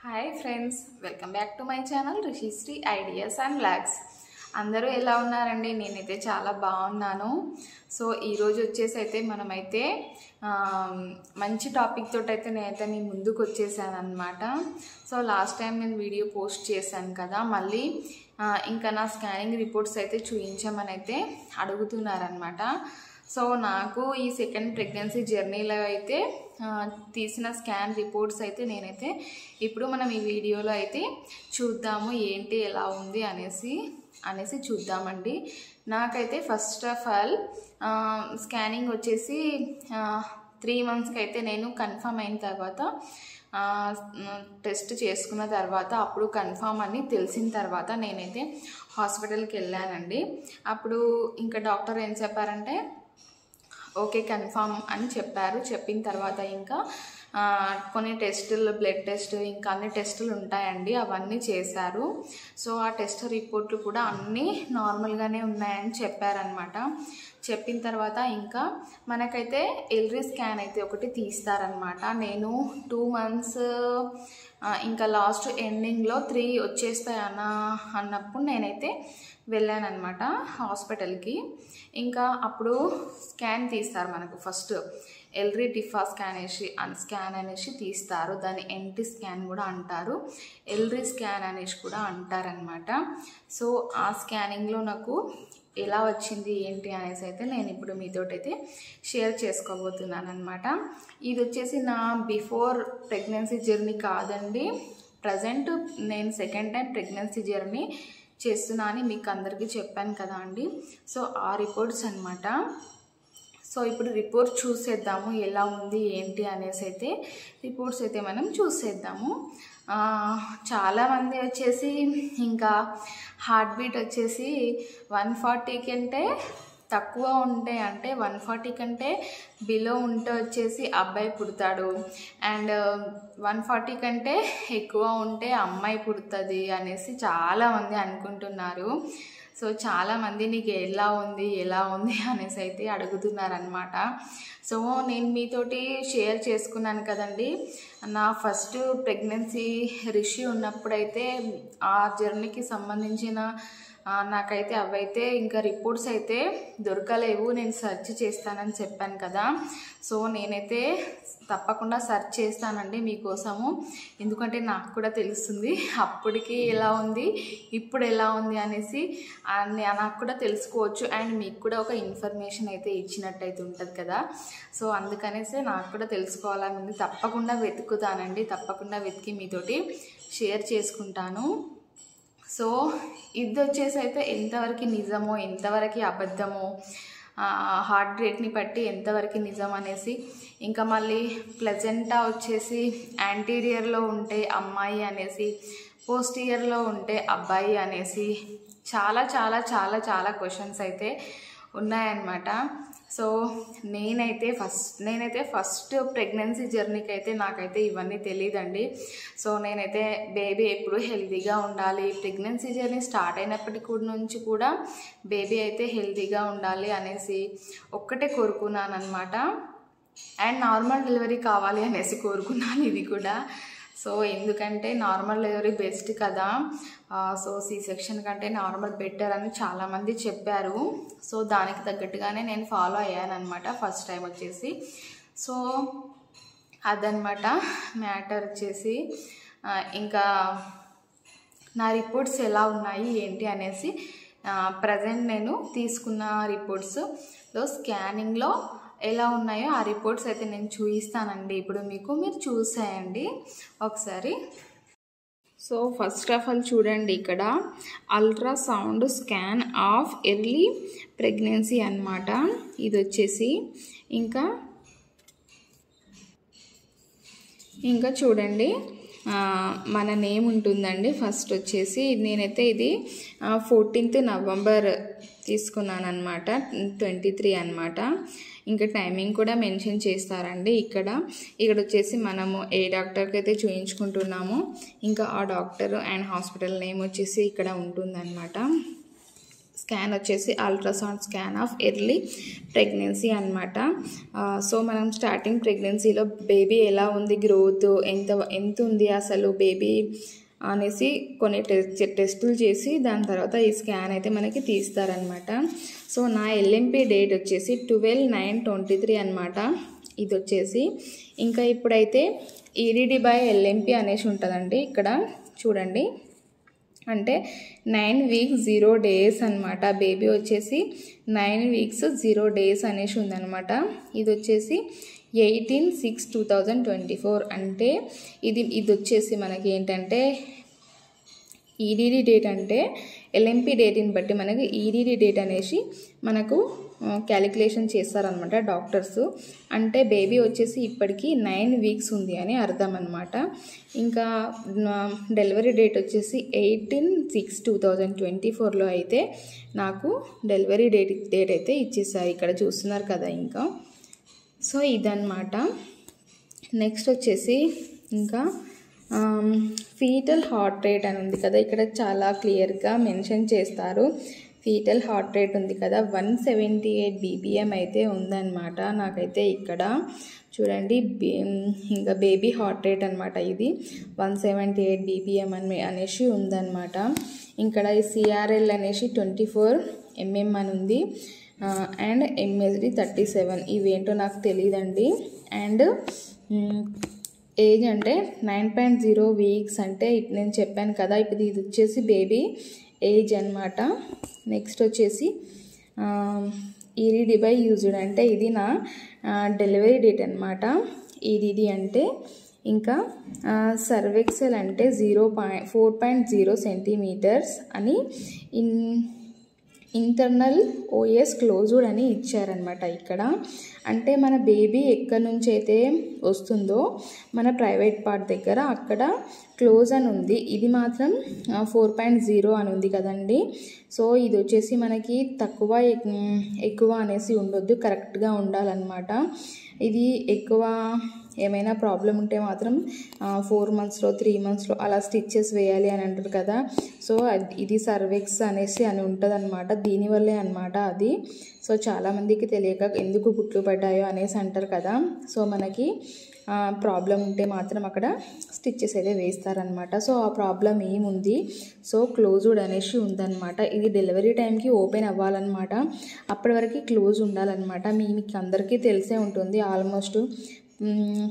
Hi friends, welcome back to my channel Rishishri ideas and blogs. అందరూ ఎలా ఉన్నారండి? నేనైతే చాలా బాగున్నాను. సో ఈరోజు వచ్చేసి అయితే మనమైతే మంచి టాపిక్ తోటి అయితే నేనైతే మీ ముందుకు వచ్చేసాను అనమాట. సో లాస్ట్ టైం నేను వీడియో పోస్ట్ చేశాను కదా, మళ్ళీ ఇంకా నా స్కానింగ్ రిపోర్ట్స్ అయితే చూపించమని అయితే అడుగుతున్నారనమాట. సో నాకు ఈ సెకండ్ ప్రెగ్నెన్సీ జర్నీలో అయితే తీసిన స్కాన్ రిపోర్ట్స్ అయితే నేనైతే ఇప్పుడు మనం ఈ వీడియోలో అయితే చూద్దాము ఏంటి ఎలా ఉంది అనేసి చూద్దామండి. నాకైతే ఫస్ట్ ఆఫ్ ఆల్ స్కానింగ్ వచ్చేసి 3 monthsకి అయితే నేను కన్ఫర్మ్ అయిన తర్వాత టెస్ట్ చేసుకున్న తర్వాత అప్పుడు కన్ఫర్మ్ అని తెలిసిన తర్వాత నేనైతే హాస్పిటల్కి వెళ్ళానండి. అప్పుడు ఇంకా డాక్టర్ ఏం చెప్పారంటే ఓకే కన్ఫర్మ్ అని చెప్పారు. చెప్పిన తర్వాత ఇంకా కొన్ని టెస్టులు, బ్లడ్ టెస్ట్, ఇంకా అన్ని టెస్టులు ఉంటాయండి, అవన్నీ చేశారు. సో ఆ టెస్ట్ రిపోర్ట్లు కూడా అన్నీ నార్మల్గానే ఉన్నాయని చెప్పారనమాట. చెప్పిన తర్వాత ఇంకా మనకైతే ఎల్రీ స్కాన్ అయితే ఒకటి తీస్తారనమాట. నేను 2 months ఇంకా లాస్ట్ ఎండింగ్లో 3 వచ్చేస్తాయి అన్నప్పుడు నేనైతే వెళ్ళానమాట హాస్పిటల్కి. ఇంకా అప్పుడు స్కాన్ తీస్తారు మనకు. ఫస్ట్ ఎల్రీ టిఫా స్కాన్ అనేసి తీస్తారు. దాన్ని ఎన్టీ స్కాన్ కూడా అంటారు, ఎల్రీ స్కాన్ అనేసి కూడా అంటారనమాట. సో ఆ స్కానింగ్లో నాకు ఎలా వచ్చింది ఏంటి అనేసి అయితే నేను ఇప్పుడు మీతోటైతే షేర్ చేసుకోబోతున్నాను అనమాట. ఇది వచ్చేసి నా బిఫోర్ ప్రెగ్నెన్సీ జర్నీ కాదండి, ప్రజెంట్ నేను సెకండ్ టైం ప్రెగ్నెన్సీ జర్నీ చేస్తున్నా అని మీకు అందరికీ చెప్పాను కదా అండి. సో ఆ రిపోర్ట్స్ అనమాట. సో ఇప్పుడు రిపోర్ట్ చూసేద్దాము ఎలా ఉంది ఏంటి అనేసి అయితే రిపోర్ట్స్ అయితే మనం చూసేద్దాము. చాలామంది వచ్చేసి ఇంకా హార్ట్ బీట్ వచ్చేసి 140 కంటే తక్కువ ఉంటే, అంటే 140 కంటే బిలో ఉంటే వచ్చేసి అబ్బాయి పుడతాడు, అండ్ 140 కంటే ఎక్కువ ఉంటే అమ్మాయి పుడుతుంది అనేసి చాలామంది అనుకుంటున్నారు. సో చాలామంది నీకు ఎలా ఉంది అనేసి అయితే అడుగుతున్నారనమాట. సో నేను మీతోటి షేర్ చేసుకున్నాను కదండి, నా ఫస్ట్ ప్రెగ్నెన్సీ రిషి ఉన్నప్పుడైతే ఆ జర్నీకి సంబంధించిన నాకైతే అవైతే ఇంకా రిపోర్ట్స్ అయితే దొరకలేవు, నేను సెర్చ్ చేస్తానని చెప్పాను కదా. సో నేనైతే తప్పకుండా సెర్చ్ చేస్తానండి మీకోసము, ఎందుకంటే నాకు కూడా తెలుస్తుంది అప్పటికి ఎలా ఉంది ఇప్పుడు ఎలా ఉంది అనేసి నాకు కూడా తెలుసుకోవచ్చు, అండ్ మీకు కూడా ఒక ఇన్ఫర్మేషన్ అయితే ఇచ్చినట్టయితే ఉంటుంది కదా. సో అందుకనేసి నాకు కూడా తెలుసుకోవాలని ఉంది. తప్పకుండా వెతుకుతానండి, తప్పకుండా వెతికి మీతోటి షేర్ చేసుకుంటాను. సో ఇది వచ్చేసి అయితే ఎంతవరకు నిజమో ఎంతవరకు అబద్ధమో, హార్ట్ రేట్ని బట్టి ఎంతవరకు నిజం అనేసి, ఇంకా మళ్ళీ ప్లెజెంటా వచ్చేసి యాంటీరియర్లో ఉంటే అమ్మాయి అనేసి, పోస్టీరియర్లో ఉంటే అబ్బాయి అనేసి చాలా చాలా చాలా చాలా క్వశ్చన్స్ అయితే ఉన్నాయన్నమాట. సో నేనైతే ఫస్ట్ ప్రెగ్నెన్సీ జర్నీకి అయితే నాకైతే ఇవన్నీ తెలియదండి. సో నేనైతే బేబీ ఎప్పుడు హెల్తీగా ఉండాలి, ప్రెగ్నెన్సీ జర్నీ స్టార్ట్ అయినప్పటికి నుంచి కూడా బేబీ అయితే హెల్తీగా ఉండాలి అనేసి ఒక్కటే కోరుకున్నాను అనమాట. అండ్ నార్మల్ డెలివరీ కావాలి అనేసి కోరుకున్నాను ఇది కూడా. సో ఎందుకంటే నార్మల్ డెలివరీ బెస్ట్ కదా, సో సి సెక్షన్ కంటే నార్మల్ బెటర్ అని చాలామంది చెప్పారు. సో దానికి తగ్గట్టుగానే నేను ఫాలో అయ్యానమాట ఫస్ట్ టైం వచ్చేసి. సో అదనమాట మ్యాటర్ వచ్చేసి. ఇంకా నా రిపోర్ట్స్ ఎలా ఉన్నాయి ఏంటి అనేసి ప్రజెంట్ నేను తీసుకున్న రిపోర్ట్స్లో స్కానింగ్లో ఎలా ఉన్నాయో ఆ రిపోర్ట్స్ అయితే నేను చూపిస్తానండి ఇప్పుడు మీకు, మీరు చూసేయండి ఒకసారి. సో ఫస్ట్ ఆఫ్ ఆల్ చూడండి, ఇక్కడ ultrasound scan of early pregnancy అన్నమాట ఇది వచ్చేసి. ఇంకా చూడండి మన నేమ్ ఉంటుందండి. ఫస్ట్ వచ్చేసి నేనైతే ఇది 14th November తీసుకున్నాను అనమాట, 23 అనమాట. ఇంకా టైమింగ్ కూడా మెన్షన్ చేస్తారండి ఇక్కడ వచ్చేసి మనము ఏ డాక్టర్కి అయితే చూయించుకుంటున్నామో ఇంకా ఆ డాక్టర్ అండ్ హాస్పిటల్ నేమ్ వచ్చేసి ఇక్కడ ఉంటుందన్నమాట. స్కాన్ వచ్చేసి ultrasound scan of early pregnancy అనమాట. సో మనం స్టార్టింగ్ ప్రెగ్నెన్సీలో బేబీ ఎలా ఉంది, గ్రోత్ ఎంత ఉంది అసలు బేబీ అనేసి కొన్ని టెస్టులు చేసి దాని తర్వాత ఈ స్కాన్ అయితే మనకి తీస్తారనమాట. సో నా ఎల్ఎంపి డేట్ వచ్చేసి 12/9/23 అనమాట. ఇది వచ్చేసి ఇంకా ఇప్పుడైతే ఈడీడీ బై ఎల్ఎంపి అనేసి ఉంటుందండి. ఇక్కడ చూడండి, అంటే 9 weeks 0 days అనమాట. బేబీ వచ్చేసి 9 weeks 0 days అనేసి ఉందన్నమాట. ఇది వచ్చేసి 18/6/2024. అంటే ఇది వచ్చేసి మనకి ఏంటంటే ఈడీడీ డేట్ అంటే ఎల్ఎంపి డేట్ని బట్టి మనకి ఈడీడీ డేట్ అనేసి మనకు క్యాలిక్యులేషన్ చేస్తారనమాట డాక్టర్స్. అంటే బేబీ వచ్చేసి ఇప్పటికీ 9 weeks ఉంది అని అర్థం అనమాట. ఇంకా డెలివరీ డేట్ వచ్చేసి 18/6/2024లో అయితే నాకు డెలివరీ డేట్ అయితే ఇచ్చేసారు. ఇక్కడ చూస్తున్నారు కదా. ఇంకా సో ఇదన్నమాట. నెక్స్ట్ వచ్చేసి ఇంకా ఫీటల్ హార్ట్ రేట్ అని ఉంది కదా, ఇక్కడ చాలా క్లియర్గా మెన్షన్ చేస్తారు. ఫీటల్ హార్ట్ రేట్ ఉంది కదా, 178 BPM అయితే ఉందన్నమాట. నాకైతే ఇక్కడ చూడండి, ఇంకా బేబీ హార్ట్ రేట్ అనమాట. ఇది 178 BPM అనేసి ఉందన్నమాట. ఇక్కడ ఈ CRL అనేసి 24 mm అని ఉంది. And MSD 37. ఇవేంటో నాకు తెలియదండి. అండ్ ఏజ్ అంటే 9.0 weeks అంటే నేను చెప్పాను కదా. ఇప్పుడు ఇది వచ్చేసి బేబీ ఏజ్ అనమాట. నెక్స్ట్ వచ్చేసి ఈడీడీ బై యూజ్డ్ అంటే ఇది నా డెలివరీ డేట్ అనమాట. ఈడీడీ అంటే ఇంకా సర్వెక్సెల్ అంటే 4.0 centimeters అని ఇంటర్నల్ ఓఎస్ క్లోజ్డ్ అని ఇచ్చారనమాట. ఇక్కడ అంటే మన బేబీ ఎక్కడి నుంచి అయితే వస్తుందో మన ప్రైవేట్ పార్ట్ దగ్గర అక్కడ క్లోజ్ అని ఉంది. ఇది మాత్రం 4.0 అని ఉంది కదండి. సో ఇది వచ్చేసి మనకి తక్కువ ఎక్కువ అనేసి ఉండొద్దు, కరెక్ట్గా ఉండాలన్నమాట. ఇది ఎక్కువ ఏమైనా ప్రాబ్లం ఉంటే మాత్రం 4 monthsలో 3 monthsలో అలా స్టిచ్చెస్ వేయాలి అని అంటారు కదా. సో ఇది సర్వెక్స్ అనేసి అని ఉంటుంది అనమాట. దీనివల్లే అనమాట అది. సో చాలామందికి తెలియక ఎందుకు గుట్లు పడ్డాయో అనేసి అంటారు కదా. సో మనకి ప్రాబ్లం ఉంటే మాత్రం అక్కడ స్టిచ్చెస్ అయితే వేస్తారనమాట. సో ఆ ప్రాబ్లం ఏముంది, సో క్లోజ్డ్ అనేసి ఉందన్నమాట. ఇది డెలివరీ టైంకి ఓపెన్ అవ్వాలన్నమాట. అప్పటి వరకు క్లోజ్ ఉండాలన్నమాట. మీకు అందరికీ తెలిసే ఉంటుంది. ఆల్మోస్ట్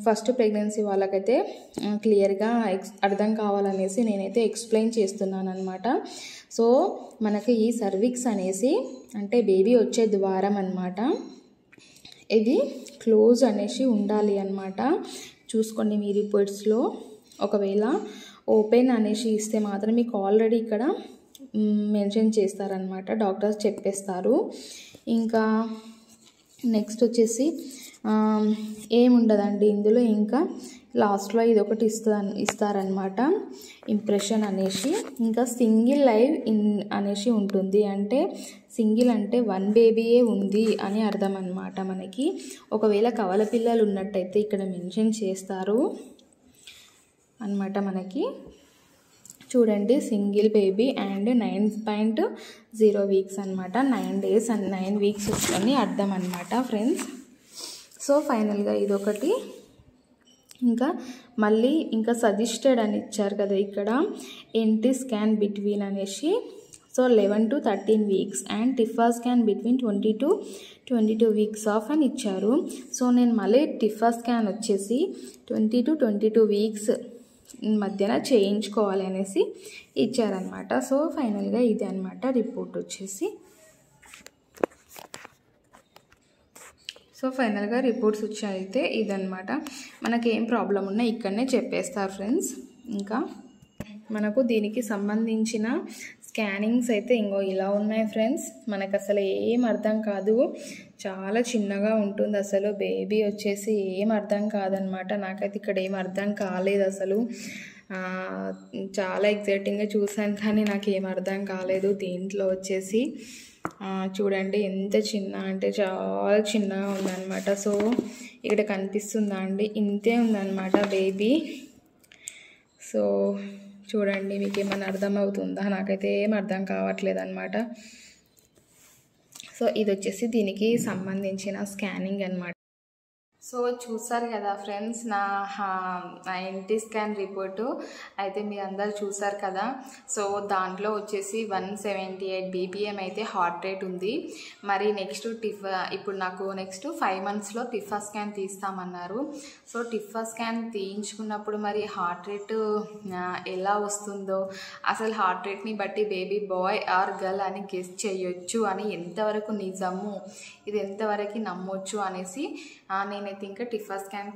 ఫస్ట్ ప్రెగ్నెన్సీ వాళ్ళకైతే క్లియర్గా అర్థం కావాలనేసి నేనైతే ఎక్స్ప్లెయిన్ చేస్తున్నాను అనమాట. సో మనకి ఈ సర్విక్స్ అనేసి అంటే బేబీ వచ్చే ద్వారం అనమాట. ఇది క్లోజ్ అనేసి ఉండాలి అన్నమాట. చూసుకోండి మీ రిపోర్ట్స్లో. ఒకవేళ ఓపెన్ అనేసి ఇస్తే మాత్రం మీకు ఆల్రెడీ ఇక్కడ మెన్షన్ చేస్తారనమాట, డాక్టర్స్ చెప్పేస్తారు. ఇంకా నెక్స్ట్ వచ్చేసి ఏముండదండి ఇందులో. ఇంకా లాస్ట్లో ఇది ఒకటి ఇస్తారనమాట, ఇంప్రెషన్ అనేసి. ఇంకా సింగిల్ లైవ్ అనేసి ఉంటుంది. అంటే సింగిల్ అంటే 1 బేబీయే ఉంది అని అర్థం అనమాట మనకి. ఒకవేళ కవల పిల్లలు ఉన్నట్టయితే ఇక్కడ మెన్షన్ చేస్తారు అనమాట మనకి. చూడండి, సింగిల్ బేబీ అండ్ 9.0 weeks అనమాట. 9 days అండ్ 9 weeks అని అర్థం అనమాట ఫ్రెండ్స్. సో ఫైనల్గా ఇదొకటి. ఇంకా మళ్ళీ ఇంకా సజెస్టెడ్ అని ఇచ్చారు కదా ఇక్కడ, ఎన్టీ స్కాన్ బిట్వీన్ అనేసి. So 11 to 13 weeks and TIFFA scan between 20 to 22 weeks of అని ఇచ్చారు. సో నేను మళ్ళీ టిఫా స్కాన్ వచ్చేసి 20 to 22 weeks మధ్యన చేయించుకోవాలి అనేసి ఇచ్చారనమాట. సో ఫైనల్గా ఇది అనమాట రిపోర్ట్ వచ్చేసి. సో ఫైనల్గా రిపోర్ట్స్ వచ్చాయితే ఇదనమాట. మనకి ఏం ప్రాబ్లం ఉన్నా ఇక్కడనే చెప్పేస్తారు ఫ్రెండ్స్. ఇంకా మనకు దీనికి సంబంధించిన స్కానింగ్స్ అయితే ఇంకో ఇలా ఉన్నాయి ఫ్రెండ్స్. మనకు అసలు ఏం అర్థం కాదు, చాలా చిన్నగా ఉంటుంది అసలు. బేబీ వచ్చేసి ఏం అర్థం కాదనమాట. నాకైతే ఇక్కడ ఏం అర్థం కాలేదు అసలు. చాలా ఎగ్జైటింగ్గా చూశాను కానీ నాకు ఏం అర్థం కాలేదు. దీంట్లో వచ్చేసి చూడండి ఎంత చిన్న అంటే చాలా చిన్నగా ఉందన్నమాట. సో ఇక్కడ కనిపిస్తుందా అండి, ఇంతే ఉందన్నమాట బేబీ. సో చూడండి, మీకు ఏమైనా అర్థమవుతుందా? నాకైతే ఏం అర్థం కావట్లేదు అనమాట. సో ఇది వచ్చేసి దీనికి సంబంధించిన స్కానింగ్ అన్నమాట. సో చూసారు కదా ఫ్రెండ్స్, నా ఎన్టీ స్కాన్ రిపోర్టు అయితే మీరు అందరు చూసారు కదా. సో దాంట్లో వచ్చేసి 178 BPM అయితే హార్ట్ రేట్ ఉంది. మరి నెక్స్ట్ ఇప్పుడు నాకు నెక్స్ట్ 5 monthsలో టిఫా స్కాన్ తీస్తామన్నారు. సో టిఫా స్కాన్ తీయించుకున్నప్పుడు మరి హార్ట్ రేటు ఎలా వస్తుందో, అసలు హార్ట్ రేట్ని బట్టి బేబీ బాయ్ ఆర్ గర్ల్ అని గెస్ చేయొచ్చు అని ఎంతవరకు నిజము, ఇది ఎంతవరకు నమ్మొచ్చు అనేసి నేనైతే ఇంకా టిఫా స్కాన్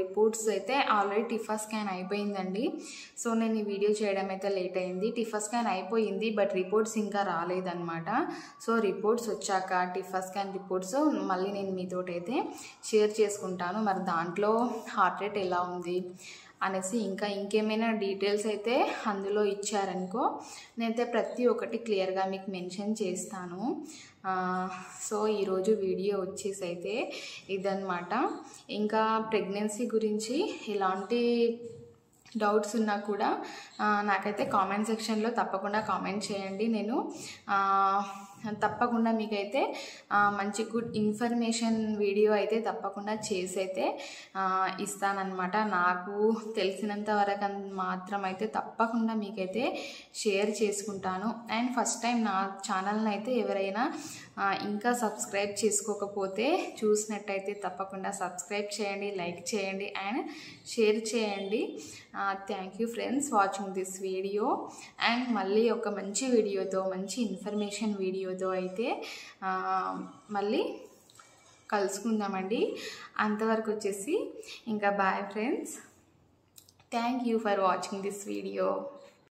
రిపోర్ట్స్ అయితే ఆల్రెడీ టిఫా స్కాన్ అయిపోయిందండి. సో నేను ఈ వీడియో చేయడం అయితే లేట్ అయింది. టిఫా స్కాన్ అయిపోయింది, బట్ రిపోర్ట్స్ ఇంకా రాలేదన్నమాట. సో రిపోర్ట్స్ వచ్చాక టిఫా స్కాన్ రిపోర్ట్స్ మళ్ళీ నేను మీతోటైతే షేర్ చేసుకుంటాను. మరి దాంట్లో హార్ట్ రేట్ ఎలా ఉంది అనేసి ఇంకేమైనా డీటెయిల్స్ అయితే అందులో ఇచ్చారనుకో నేనైతే ప్రతి ఒక్కటి క్లియర్గా మీకు మెన్షన్ చేస్తాను. సో ఈరోజు వీడియో వచ్చేసి అయితే ఇదన్నమాట. ఇంకా ప్రెగ్నెన్సీ గురించి ఎలాంటి డౌట్స్ ఉన్నా కూడా నాకైతే కామెంట్ సెక్షన్లో తప్పకుండా కామెంట్ చేయండి. నేను తప్పకుండా మీకైతే మంచి గుడ్ ఇన్ఫర్మేషన్ వీడియో అయితే తప్పకుండా చేసి అయితే ఇస్తానన్నమాట. నాకు తెలిసినంత వరకు మాత్రం అయితే తప్పకుండా మీకైతే షేర్ చేసుకుంటాను. అండ్ ఫస్ట్ టైం నా ఛానల్ని అయితే ఎవరైనా ఇంకా సబ్స్క్రైబ్ చేసుకోకపోతే చూసినట్టయితే తప్పకుండా సబ్స్క్రైబ్ చేయండి, లైక్ చేయండి అండ్ షేర్ చేయండి. Thank you friends watching this video. And మళ్ళీ ఒక మంచి వీడియోతో, మంచి ఇన్ఫర్మేషన్ వీడియోతో అయితే మళ్ళీ కలుసుకుందామండి. అంతవరకు వచ్చేసి ఇంకా bye friends. Thank you for watching this video.